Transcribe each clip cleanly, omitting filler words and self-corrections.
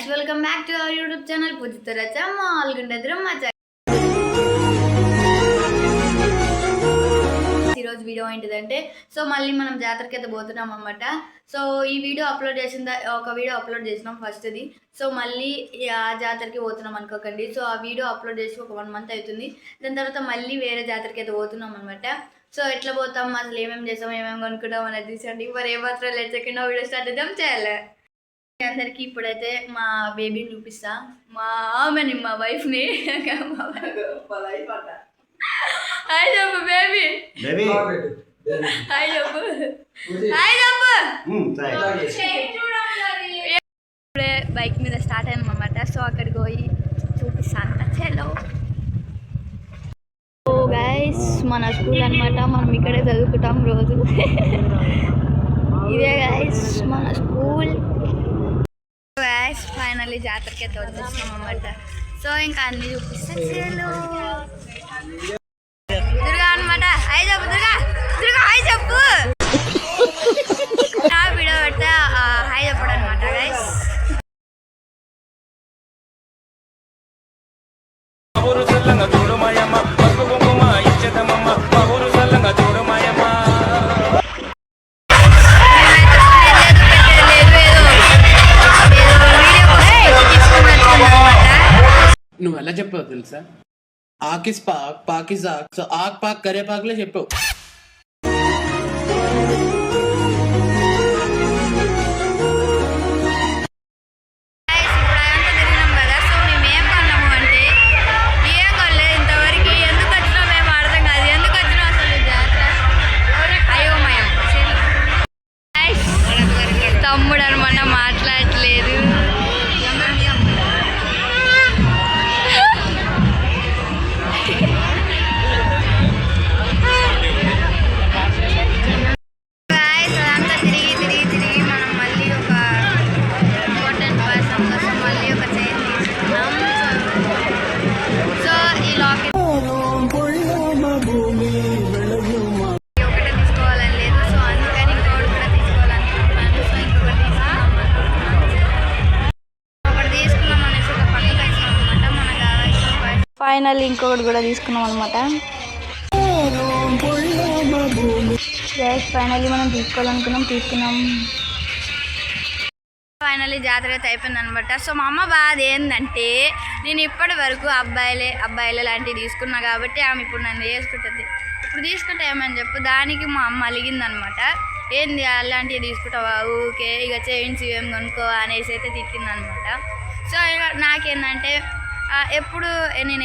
guys, welcome back to our YouTube channel Pujitho Racha Malgundathram Macha. ఈరోజు video ఏంటిదంటే so మళ్ళీ మనం జాతరకి అయితే పోతున్నాం అన్నమాట. సో ఈ వీడియో అప్లోడ్ చేసినాం ఫస్ట్ది. సో మళ్ళీ ఆ జాతరకి పోతున్నాం అనుకోకండి. సో ఆ వీడియో అప్లోడ్ చేసి ఒక 1 month అవుతుంది. దాని తర్వాత మళ్ళీ వేరే జాతరకి అయితే పోతున్నాం అనమాట. సో ఎట్లా పోతాం, అసలు ఏమేమి చేస్తాం, ఏమేమి కొనుక్కుంటాం అనేది తీసండి. మరి ఏమాత్రం లేట్ సెకండ్ వీడియో స్టార్ట్ చేద్దాం. చేయాలి అందరికి. ఇప్పుడైతే మా బేబీని చూపిస్తా, మా ఆమెని, మా వైఫ్ని. హాయ్ చెప్పు బేబీ. హాయ్ చెప్పు. హాయ్ చెప్పు. ఇప్పుడే బైక్ మీద స్టార్ట్ అయ్యాం అన్నమాట. సో అక్కడికి పోయి చూపిస్తాను. చలో గైస్, మన స్కూల్ అనమాట. మనం ఇక్కడే చదువుకుంటాం రోజు. ఇదే గైస్ మన స్కూల్. గైస్ ఫైనల్లీ జాతరకి అయితే వచ్చేస్తాం అన్నమాట. సో ఇంకా అన్ని చూపిస్తాను. చలో దుర్గా అనమాట. హాయ్ చెప్పు దుర్గా. దుర్గా హాయ్ చెప్పు. వీడియో పెడితే హాయ్ చెప్పడం అనమాట గైస్. నువ్వు ఎలా చెప్పావు తెలుసా? ఆకిస్ పాక్, పాకిస్ ఆక్. సో ఆక్ పాక్ కరేపాకులే చెప్పావు. తమ్ముడు అనమాట, మాట్లాడట్లేదు. అదంతా తిరిగి తిరిగి తిరిగి మనం మళ్ళీ ఒక ఇంపార్టెంట్ పర్సన్ కోసం మళ్ళీ ఒక చైన్ తీసుకున్నాం. సో ఈ లాకెట్ ఒకటే తీసుకోవాలని లేదు. సో అందుకని ఇంకొకటి కూడా తీసుకోవాలనుకుంటున్నాను. సో ఇంకొకటి తీసుకున్నాం అనేసి ఒక పక్కన వేసినాం అనమాట. మనకు కావాల్సిన ఫైనల్ ఇంకొకటి కూడా తీసుకున్నాం అనమాట. ఫైనల్లీ మనం తీసుకున్నాం. ఫైనల్లీ జాతర అయితే అయిపోయింది అనమాట. సో మా అమ్మ బాధ ఏంటంటే, నేను ఇప్పటి వరకు అబ్బాయిలే లాంటివి తీసుకున్నా కాబట్టి ఆమె ఇప్పుడు నన్ను చేసుకుంటుంది. ఇప్పుడు తీసుకుంటే ఏమని చెప్పు. దానికి మా అమ్మ అలిగిందనమాట. ఏంది అలాంటివి తీసుకుంటావా ఊకే, ఇక చైన్స్ ఏం కొనుక్కో అనేసి అయితే తిట్టిందనమాట. సో ఇక నాకేంటంటే ఎప్పుడు నేను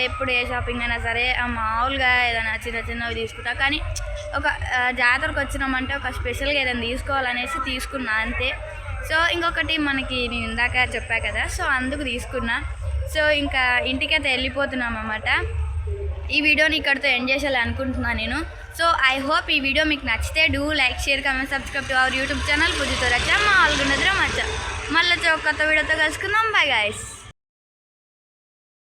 ఎప్పుడు ఏ షాపింగ్ అయినా సరే మామూలుగా ఏదైనా చిన్నవి తీసుకుంటా. కానీ ఒక జాతరకు వచ్చినామంటే ఒక స్పెషల్గా ఏదైనా తీసుకోవాలనేసి తీసుకున్నా అంతే. సో ఇంకొకటి మనకి నేను ఇందాక చెప్పా కదా, సో అందుకు తీసుకున్నా. సో ఇంకా ఇంటికైతే వెళ్ళిపోతున్నాం అన్నమాట. ఈ వీడియోని ఇక్కడితో ఎండ్ చేసేలా అనుకుంటున్నాను నేను. సో ఐ హోప్ ఈ వీడియో మీకు నచ్చితే do like, share, comment, subscribe to our YouTube channel Pujitho Racha Malgundathram Macha. మళ్ళీ కొత్త వీడియోతో కలుసుకుందాం. Bye guys.